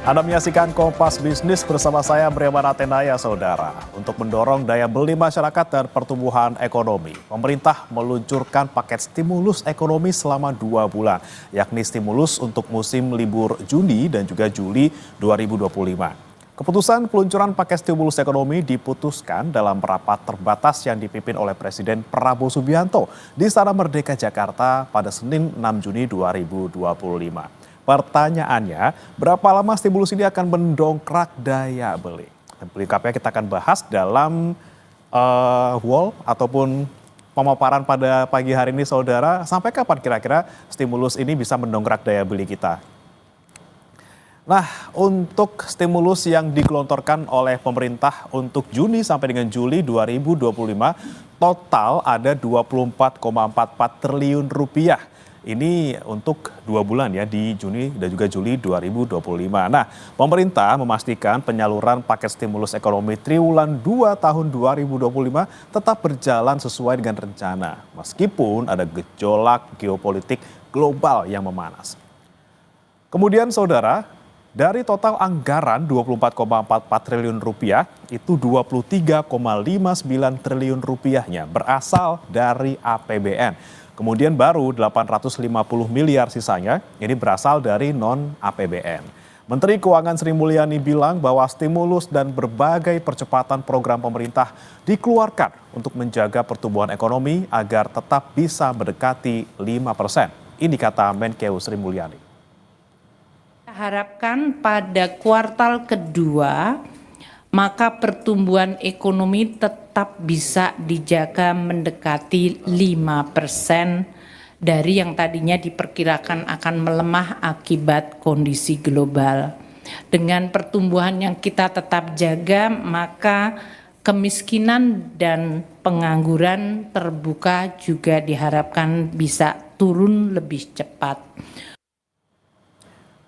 Anda menyaksikan Kompas Bisnis bersama saya Breman Atenaya, saudara. Untuk mendorong daya beli masyarakat dan pertumbuhan ekonomi, pemerintah meluncurkan paket stimulus ekonomi selama 2 bulan, yakni stimulus untuk musim libur Juni dan juga Juli 2025. Keputusan peluncuran paket stimulus ekonomi diputuskan dalam rapat terbatas yang dipimpin oleh Presiden Prabowo Subianto di Istana Merdeka Jakarta pada Senin 6 Juni 2025. Pertanyaannya, berapa lama stimulus ini akan mendongkrak daya beli? Lengkapnya kita akan bahas dalam wall ataupun pemaparan pada pagi hari ini, saudara. Sampai kapan kira-kira stimulus ini bisa mendongkrak daya beli kita? Nah, untuk stimulus yang digelontorkan oleh pemerintah untuk Juni sampai dengan Juli 2025, total ada 24,44 triliun rupiah. Ini untuk 2 bulan ya, di Juni dan juga Juli 2025. Nah, pemerintah memastikan penyaluran paket stimulus ekonomi triwulan 2 tahun 2025 tetap berjalan sesuai dengan rencana, meskipun ada gejolak geopolitik global yang memanas. Kemudian saudara, dari total anggaran 24,44 triliun rupiah, itu 23,59 triliun rupiahnya berasal dari APBN. Kemudian baru 850 miliar sisanya ini berasal dari non-APBN. Menteri Keuangan Sri Mulyani bilang bahwa stimulus dan berbagai percepatan program pemerintah dikeluarkan untuk menjaga pertumbuhan ekonomi agar tetap bisa mendekati 5%. Ini kata Menkeu Sri Mulyani. Harapkan pada kuartal kedua, maka pertumbuhan ekonomi tetap bisa dijaga mendekati 5% dari yang tadinya diperkirakan akan melemah akibat kondisi global. Dengan pertumbuhan yang kita tetap jaga, maka kemiskinan dan pengangguran terbuka juga diharapkan bisa turun lebih cepat.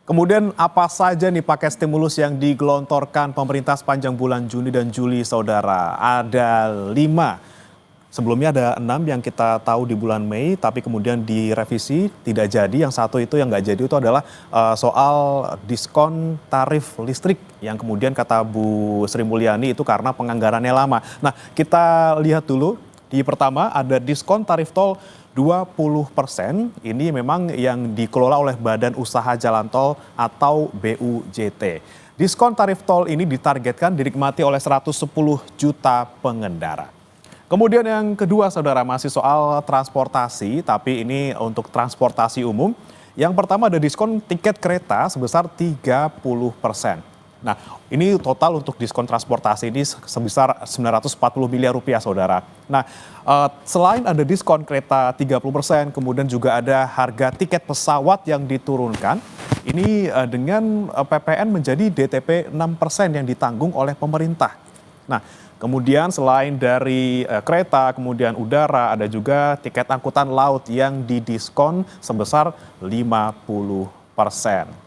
Kemudian apa saja nih paket stimulus yang digelontorkan pemerintah sepanjang bulan Juni dan Juli, saudara? Ada 5. Sebelumnya ada 6 yang kita tahu di bulan Mei, tapi kemudian direvisi, tidak jadi. Yang satu itu yang nggak jadi itu adalah soal diskon tarif listrik, yang kemudian kata Bu Sri Mulyani itu karena penganggarannya lama. Nah, kita lihat dulu. Di pertama ada diskon tarif tol 20%, ini memang yang dikelola oleh Badan Usaha Jalan Tol atau BUJT. Diskon tarif tol ini ditargetkan dinikmati oleh 110 juta pengendara. Kemudian yang kedua, saudara, masih soal transportasi, tapi ini untuk transportasi umum. Yang pertama ada diskon tiket kereta sebesar 30%. Nah, ini total untuk diskon transportasi ini sebesar 940 miliar rupiah, saudara. Nah, selain ada diskon kereta 30%, kemudian juga ada harga tiket pesawat yang diturunkan. Ini dengan PPN menjadi DTP 6% yang ditanggung oleh pemerintah. Nah, kemudian selain dari kereta, kemudian udara, ada juga tiket angkutan laut yang didiskon sebesar 50%.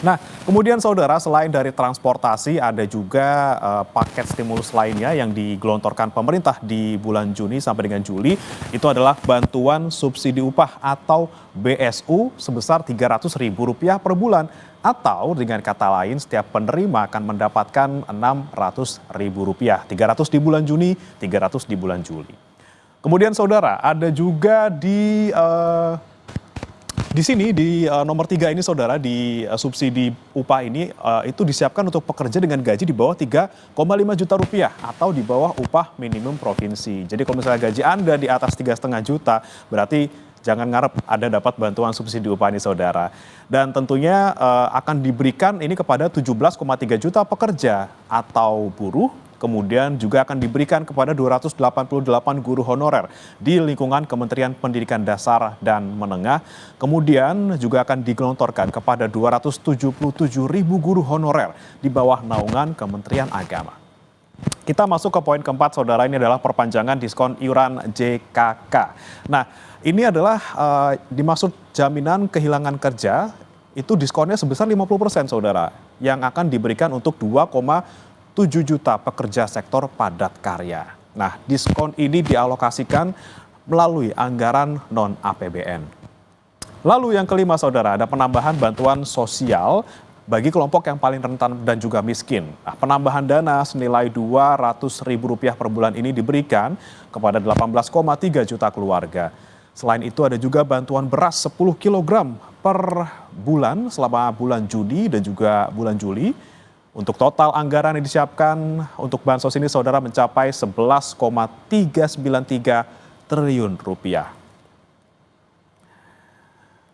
Nah, kemudian saudara, selain dari transportasi ada juga paket stimulus lainnya yang digelontorkan pemerintah di bulan Juni sampai dengan Juli. Itu adalah bantuan subsidi upah atau BSU sebesar Rp300.000 per bulan. Atau dengan kata lain, setiap penerima akan mendapatkan Rp600.000. 300 di bulan Juni, 300 di bulan Juli. Kemudian saudara, ada juga di sini di nomor 3 ini, saudara, di subsidi upah ini itu disiapkan untuk pekerja dengan gaji di bawah 3,5 juta rupiah atau di bawah upah minimum provinsi. Jadi kalau misalnya gaji Anda di atas 3,5 juta, berarti jangan ngarep Anda dapat bantuan subsidi upah ini, saudara. Dan tentunya akan diberikan ini kepada 17,3 juta pekerja atau buruh. Kemudian juga akan diberikan kepada 288 guru honorer di lingkungan Kementerian Pendidikan Dasar dan Menengah. Kemudian juga akan digelontorkan kepada 277.000 guru honorer di bawah naungan Kementerian Agama. Kita masuk ke poin keempat, saudara, ini adalah perpanjangan diskon iuran JKK. Nah, ini adalah dimaksud jaminan kehilangan kerja, itu diskonnya sebesar 50%, saudara, yang akan diberikan untuk 2,7 juta pekerja sektor padat karya. Nah, diskon ini dialokasikan melalui anggaran non-APBN. Lalu yang kelima, saudara, ada penambahan bantuan sosial bagi kelompok yang paling rentan dan juga miskin. Nah, penambahan dana senilai Rp200.000 per bulan ini diberikan kepada 18,3 juta keluarga. Selain itu ada juga bantuan beras 10 kg per bulan selama bulan Juni dan juga bulan Juli. Untuk total anggaran yang disiapkan untuk bansos ini saudara mencapai 11,393 triliun rupiah.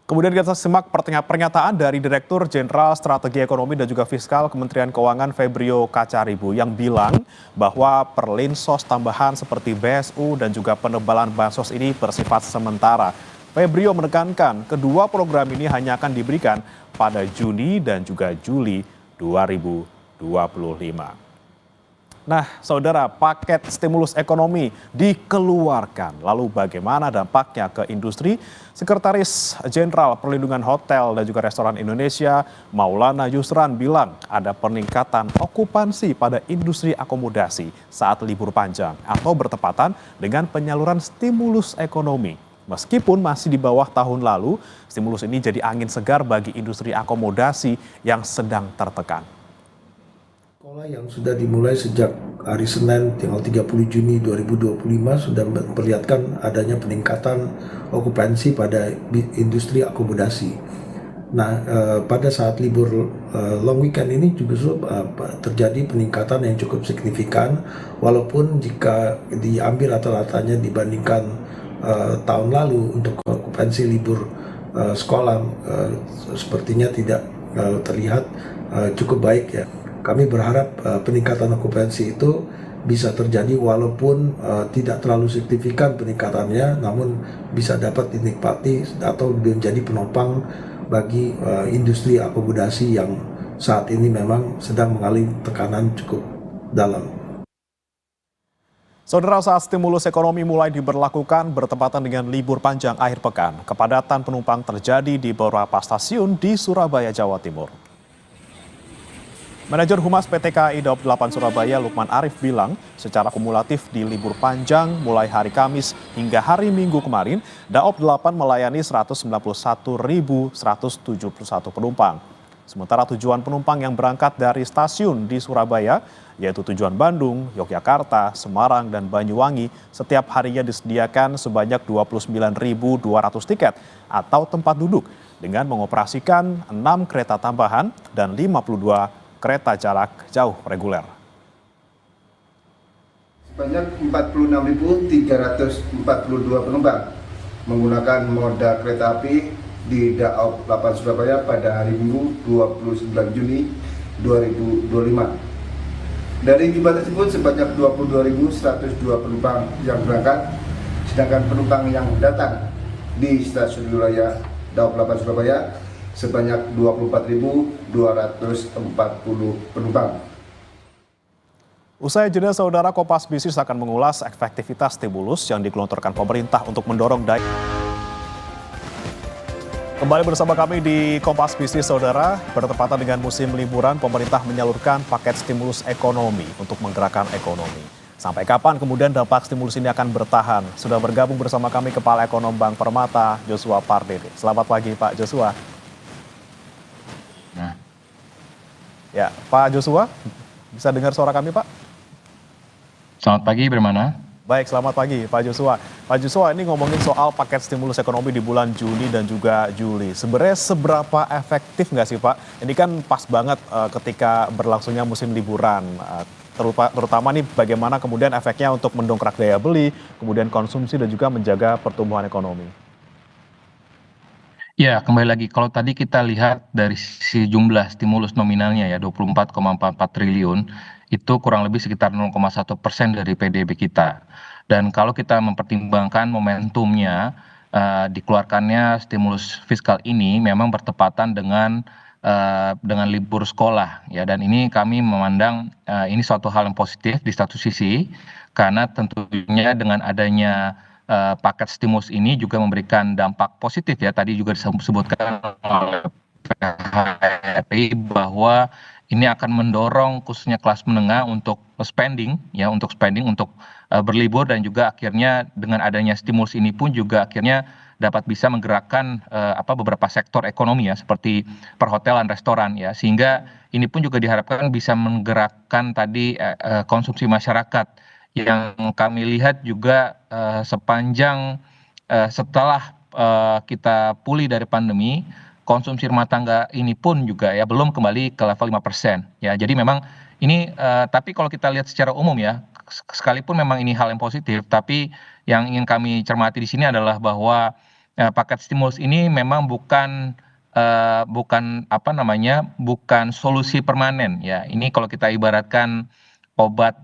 Kemudian kita simak pernyataan dari Direktur Jenderal Strategi Ekonomi dan juga Fiskal Kementerian Keuangan Febrio Kacaribu yang bilang bahwa perlinsos tambahan seperti BSU dan juga penebalan bansos ini bersifat sementara. Febrio menekankan kedua program ini hanya akan diberikan pada Juni dan juga Juli 2025. Nah, saudara, paket stimulus ekonomi dikeluarkan. Lalu bagaimana dampaknya ke industri? Sekretaris Jenderal Perlindungan Hotel dan juga Restoran Indonesia, Maulana Yusran bilang ada peningkatan okupansi pada industri akomodasi saat libur panjang atau bertepatan dengan penyaluran stimulus ekonomi. Meskipun masih di bawah tahun lalu, stimulus ini jadi angin segar bagi industri akomodasi yang sedang tertekan. Sekolah yang sudah dimulai sejak hari Senin tanggal 30 Juni 2025 sudah memperlihatkan adanya peningkatan okupansi pada industri akomodasi. Nah, pada saat libur long weekend ini juga terjadi peningkatan yang cukup signifikan, walaupun jika diambil rata-ratanya dibandingkan tahun lalu untuk okupansi libur sekolah sepertinya tidak terlihat cukup baik ya. Kami berharap peningkatan okupansi itu bisa terjadi walaupun tidak terlalu signifikan peningkatannya, namun bisa dapat dinikmati atau menjadi penopang bagi industri akomodasi yang saat ini memang sedang mengalami tekanan cukup dalam. Saudara, saat stimulus ekonomi mulai diberlakukan bertepatan dengan libur panjang akhir pekan, kepadatan penumpang terjadi di beberapa stasiun di Surabaya, Jawa Timur. Manajer Humas PT KAI Daob 8 Surabaya, Lukman Arif bilang, secara kumulatif di libur panjang mulai hari Kamis hingga hari Minggu kemarin, Daob 8 melayani 191.171 penumpang. Sementara tujuan penumpang yang berangkat dari stasiun di Surabaya, yaitu tujuan Bandung, Yogyakarta, Semarang, dan Banyuwangi, setiap harinya disediakan sebanyak 29.200 tiket atau tempat duduk dengan mengoperasikan 6 kereta tambahan dan 52 kereta jarak jauh reguler. Sebanyak 46.342 penumpang menggunakan moda kereta api di Daob 8 Surabaya pada hari Minggu 29 Juni 2025. Dari jumlah tersebut sebanyak 22.102 penumpang yang berangkat, sedangkan penumpang yang datang di stasiun wilayah Daob 8 Surabaya sebanyak 24.240 penumpang. Usai jeda, saudara, Kompas Bisnis akan mengulas efektivitas stimulus yang digelontorkan pemerintah untuk mendorong daya. Kembali bersama kami di Kompas Bisnis, saudara. Bertepatan dengan musim liburan, pemerintah menyalurkan paket stimulus ekonomi untuk menggerakkan ekonomi. Sampai kapan kemudian dampak stimulus ini akan bertahan? Sudah bergabung bersama kami Kepala Ekonom Bank Permata, Joshua Pardede. Selamat pagi, Pak Joshua. Ya, Pak Joshua, bisa dengar suara kami, Pak? Selamat pagi, Bermana. Baik, selamat pagi Pak Joshua. Pak Joshua, ini ngomongin soal paket stimulus ekonomi di bulan Juni dan juga Juli. Sebenarnya seberapa efektif nggak sih Pak? Ini kan pas banget ketika berlangsungnya musim liburan. Terutama nih bagaimana kemudian efeknya untuk mendongkrak daya beli, kemudian konsumsi dan juga menjaga pertumbuhan ekonomi. Ya, kembali lagi. Kalau tadi kita lihat dari sisi jumlah stimulus nominalnya ya 24,44 triliun, itu kurang lebih sekitar 0,1% dari PDB kita. Dan kalau kita mempertimbangkan momentumnya, dikeluarkannya stimulus fiskal ini memang bertepatan dengan libur sekolah ya, dan ini kami memandang ini suatu hal yang positif di satu sisi, karena tentunya dengan adanya paket stimulus ini juga memberikan dampak positif ya. Tadi juga disebutkan oleh PHRI bahwa ini akan mendorong khususnya kelas menengah untuk spending untuk berlibur, dan juga akhirnya dengan adanya stimulus ini pun juga akhirnya dapat bisa menggerakkan beberapa sektor ekonomi ya seperti perhotelan, restoran ya, sehingga ini pun juga diharapkan bisa menggerakkan tadi konsumsi masyarakat yang kami lihat juga sepanjang setelah kita pulih dari pandemi, konsumsi rumah tangga ini pun juga ya belum kembali ke level 5% ya. Jadi memang ini tapi kalau kita lihat secara umum ya, sekalipun memang ini hal yang positif, tapi yang ingin kami cermati di sini adalah bahwa paket stimulus ini memang bukan solusi permanen ya. Ini kalau kita ibaratkan obat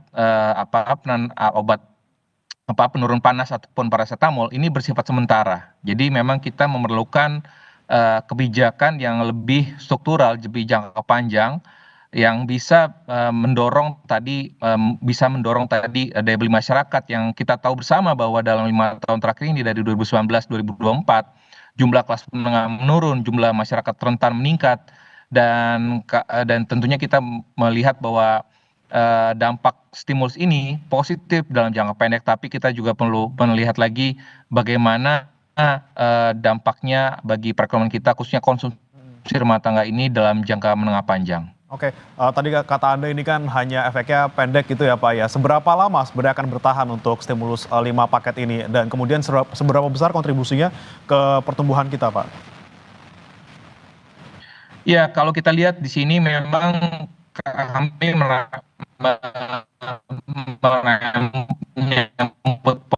obat penurun panas ataupun paracetamol ini bersifat sementara. Jadi memang kita memerlukan kebijakan yang lebih struktural, lebih jangka panjang yang bisa mendorong tadi daya beli masyarakat yang kita tahu bersama bahwa dalam 5 tahun terakhir ini dari 2019 2024 jumlah kelas menengah menurun, jumlah masyarakat rentan meningkat dan tentunya kita melihat bahwa dampak stimulus ini positif dalam jangka pendek, tapi kita juga perlu melihat lagi bagaimana dampaknya bagi perekonomian kita, khususnya konsumsi rumah tangga ini dalam jangka menengah panjang. Oke, tadi kata Anda ini kan hanya efeknya pendek gitu ya Pak ya. Seberapa lama sebenarnya akan bertahan untuk stimulus 5 paket ini dan kemudian seberapa besar kontribusinya ke pertumbuhan kita Pak? Ya, kalau kita lihat di sini memang kami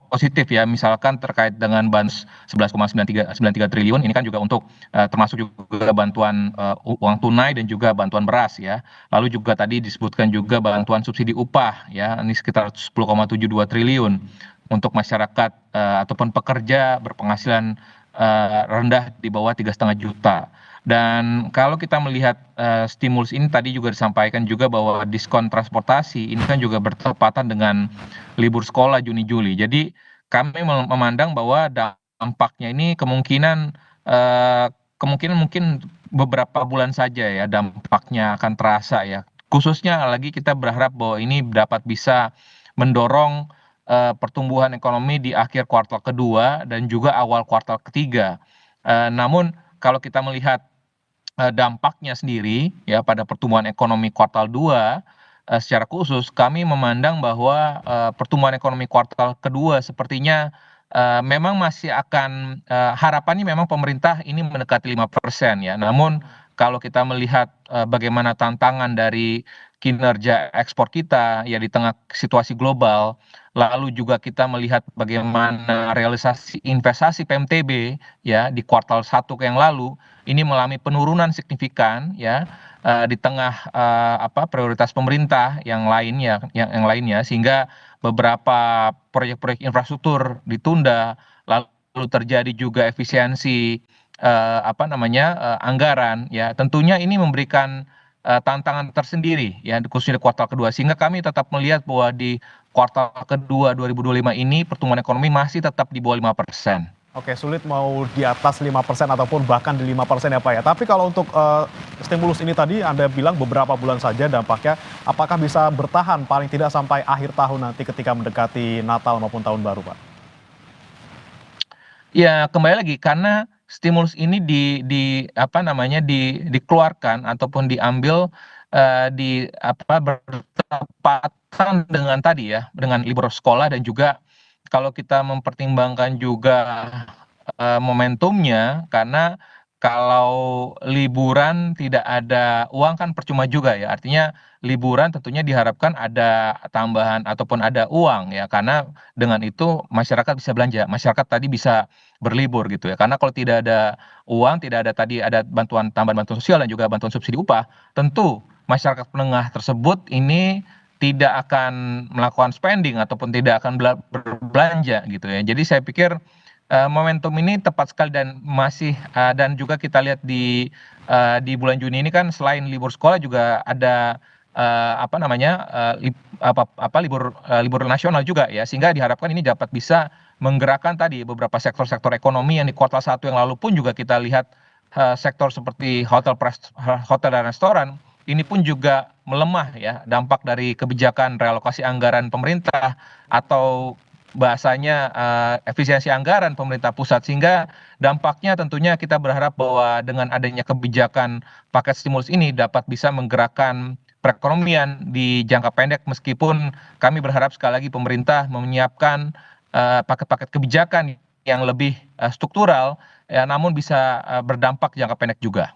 positif ya, misalkan terkait dengan bansos 11,93 triliun ini kan juga untuk termasuk juga bantuan uang tunai dan juga bantuan beras ya. Lalu juga tadi disebutkan juga bantuan subsidi upah ya, ini sekitar 10,72 triliun untuk masyarakat ataupun pekerja berpenghasilan rendah di bawah 3,5 juta. Dan kalau kita melihat stimulus ini tadi juga disampaikan juga bahwa diskon transportasi ini kan juga bertepatan dengan libur sekolah Juni-Juli. Jadi kami memandang bahwa dampaknya ini kemungkinan mungkin beberapa bulan saja ya dampaknya akan terasa ya. Khususnya lagi kita berharap bahwa ini dapat bisa mendorong pertumbuhan ekonomi di akhir kuartal kedua dan juga awal kuartal ketiga. Namun kalau kita melihat dampaknya sendiri ya pada pertumbuhan ekonomi kuartal 2 secara khusus kami memandang bahwa pertumbuhan ekonomi kuartal kedua sepertinya memang masih akan harapannya memang pemerintah ini mendekati 5% ya. Namun kalau kita melihat bagaimana tantangan dari kinerja ekspor kita ya di tengah situasi global, lalu juga kita melihat bagaimana realisasi investasi PMTB ya di kuartal 1 yang lalu ini mengalami penurunan signifikan ya di tengah prioritas pemerintah yang lainnya sehingga beberapa proyek-proyek infrastruktur ditunda, lalu terjadi juga efisiensi anggaran ya. Tentunya ini memberikan tantangan tersendiri ya khususnya di kuartal kedua, sehingga kami tetap melihat bahwa di kuartal kedua 2025 ini pertumbuhan ekonomi masih tetap di bawah 5%. Oke, sulit mau di atas 5% ataupun bahkan di 5% ya Pak ya. Tapi kalau untuk stimulus ini tadi Anda bilang beberapa bulan saja dampaknya, apakah bisa bertahan paling tidak sampai akhir tahun nanti ketika mendekati Natal maupun Tahun Baru Pak? Ya, kembali lagi karena stimulus ini dikeluarkan ataupun diambil bertepatan dengan tadi ya, dengan libur sekolah dan juga kalau kita mempertimbangkan juga momentumnya, karena kalau liburan tidak ada uang kan percuma juga ya. Artinya liburan tentunya diharapkan ada tambahan ataupun ada uang ya, karena dengan itu masyarakat bisa belanja, masyarakat tadi bisa berlibur gitu ya. Karena kalau tidak ada uang, tidak ada tadi ada tambahan bantuan sosial dan juga bantuan subsidi upah, tentu masyarakat menengah tersebut ini tidak akan melakukan spending ataupun tidak akan berbelanja gitu ya. Jadi saya pikir momentum ini tepat sekali dan dan juga kita lihat di bulan Juni ini kan selain libur sekolah juga ada libur nasional juga ya, sehingga diharapkan ini dapat bisa menggerakkan tadi beberapa sektor-sektor ekonomi yang di kuartal 1 yang lalu pun juga kita lihat sektor seperti hotel dan restoran ini pun juga melemah ya, dampak dari kebijakan realokasi anggaran pemerintah atau bahasanya efisiensi anggaran pemerintah pusat, sehingga dampaknya tentunya kita berharap bahwa dengan adanya kebijakan paket stimulus ini dapat bisa menggerakkan perekonomian di jangka pendek, meskipun kami berharap sekali lagi pemerintah menyiapkan paket-paket kebijakan yang lebih struktural, ya, namun bisa berdampak jangka pendek juga.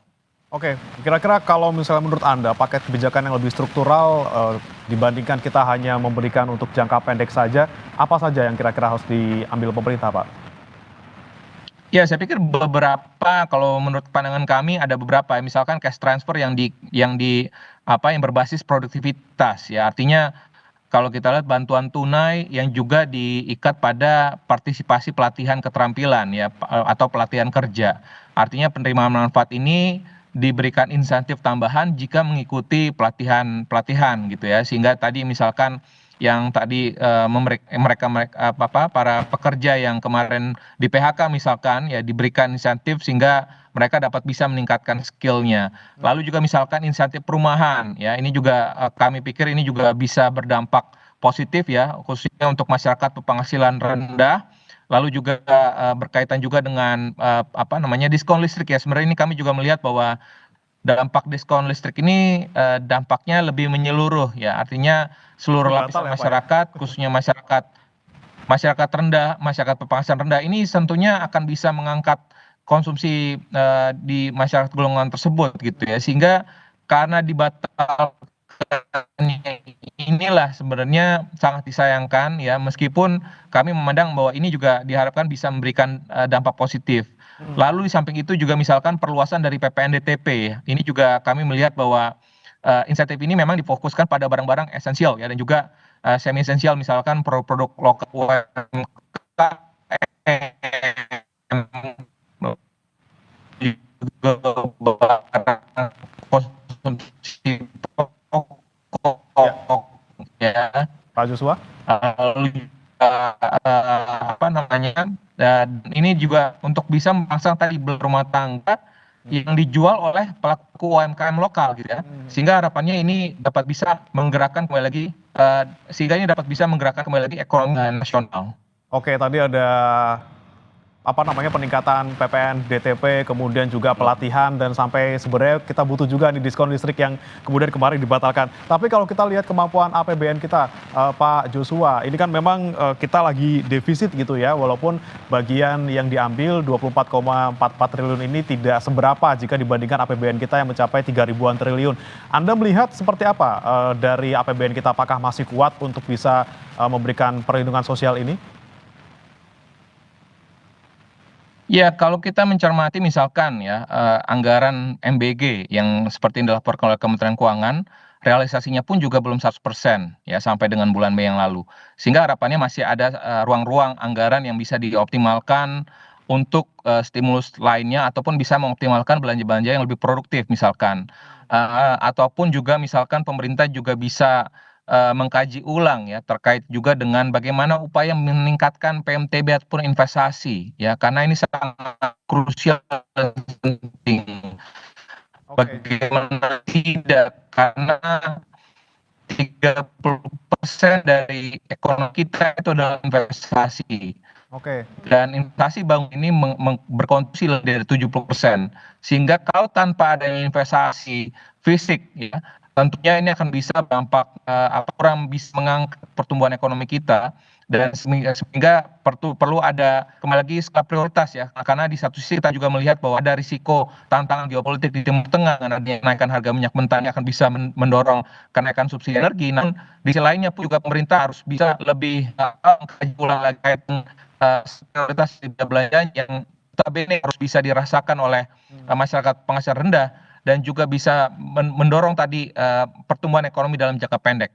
Oke, kira-kira kalau misalnya menurut Anda paket kebijakan yang lebih struktural dibandingkan kita hanya memberikan untuk jangka pendek saja, apa saja yang kira-kira harus diambil pemerintah, Pak? Ya, saya pikir beberapa, kalau menurut pandangan kami ada beberapa, ya, misalkan cash transfer yang berbasis produktivitas, ya, artinya kalau kita lihat bantuan tunai yang juga diikat pada partisipasi pelatihan keterampilan, ya, atau pelatihan kerja. Artinya penerimaan manfaat ini diberikan insentif tambahan jika mengikuti pelatihan gitu ya, sehingga tadi misalkan yang tadi para pekerja yang kemarin di PHK misalkan, ya, diberikan insentif sehingga mereka dapat bisa meningkatkan skillnya. Lalu juga misalkan insentif perumahan, ya, ini juga kami pikir ini juga bisa berdampak positif, ya, khususnya untuk masyarakat berpenghasilan rendah. Lalu juga berkaitan juga dengan diskon listrik, ya. Sebenarnya ini kami juga melihat bahwa dampak diskon listrik ini dampaknya lebih menyeluruh, ya. Artinya seluruh Batal lapisan ya, Pak, ya? masyarakat, khususnya masyarakat rendah, masyarakat berpenghasilan rendah ini tentunya akan bisa mengangkat konsumsi di masyarakat golongan tersebut gitu ya. Sehingga karena dibatalkan inilah sebenarnya sangat disayangkan, ya, meskipun kami memandang bahwa ini juga diharapkan bisa memberikan dampak positif. Lalu di samping itu juga misalkan perluasan dari PPNDTP, ya. Ini juga kami melihat bahwa insentif ini memang difokuskan pada barang-barang esensial, ya, dan juga semi esensial, misalkan produk-produk lokal UMKM, juga barang konsumsi Ya, pokok, ya. Pak Joshua? Lalu dan ini juga untuk bisa merangsang tadi berumah tangga yang dijual oleh pelaku UMKM lokal gitu ya, sehingga harapannya ini dapat bisa menggerakkan kembali lagi ekonomi nasional. Oke, tadi ada peningkatan PPN DTP, kemudian juga pelatihan, dan sampai sebenarnya kita butuh juga nih diskon listrik yang kemudian kemarin dibatalkan. Tapi kalau kita lihat kemampuan APBN kita, Pak Joshua, ini kan memang kita lagi defisit gitu ya, walaupun bagian yang diambil 24,44 triliun ini tidak seberapa jika dibandingkan APBN kita yang mencapai 3 ribuan triliun. Anda melihat seperti apa dari APBN kita, apakah masih kuat untuk bisa memberikan perlindungan sosial ini? Ya, kalau kita mencermati misalkan, ya, anggaran MBG yang seperti yang dilaporkan oleh Kementerian Keuangan, realisasinya pun juga belum 100%, ya, sampai dengan bulan Mei yang lalu. Sehingga harapannya masih ada ruang-ruang anggaran yang bisa dioptimalkan untuk stimulus lainnya, ataupun bisa mengoptimalkan belanja-belanja yang lebih produktif misalkan. Ataupun juga misalkan pemerintah juga bisa mengkaji ulang, ya, terkait juga dengan bagaimana upaya meningkatkan PMTB ataupun investasi, ya, karena ini sangat krusial dan penting. Oke. Bagaimana tidak, karena 30% dari ekonomi kita itu adalah investasi. Oke. Dan investasi bangun ini berkontribusi lebih dari 70%. Sehingga kalau tanpa adanya investasi fisik, ya, tentunya ini akan bisa berdampak kurang bisa mengangkat pertumbuhan ekonomi kita, dan sehingga perlu ada kembali lagi skala prioritas, ya, karena di satu sisi kita juga melihat bahwa ada risiko tantangan geopolitik di Timur Tengah, karena kenaikan harga minyak mentah ini akan bisa mendorong kenaikan subsidi energi. Namun di sisi lainnya pun juga pemerintah harus bisa lebih mengkaji ulang lagi kaitan prioritas belanja yang notabene harus bisa dirasakan oleh masyarakat penghasilan rendah, dan juga bisa mendorong tadi pertumbuhan ekonomi dalam jangka pendek.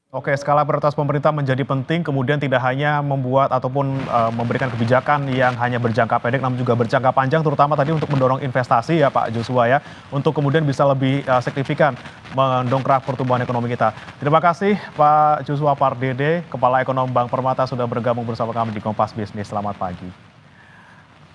Oke, skala prioritas pemerintah menjadi penting, kemudian tidak hanya membuat ataupun memberikan kebijakan yang hanya berjangka pendek, namun juga berjangka panjang, terutama tadi untuk mendorong investasi, ya, Pak Joshua, ya, untuk kemudian bisa lebih signifikan mendongkrak pertumbuhan ekonomi kita. Terima kasih Pak Joshua Pardede, Kepala Ekonom Bank Permata, sudah bergabung bersama kami di Kompas Bisnis. Selamat pagi.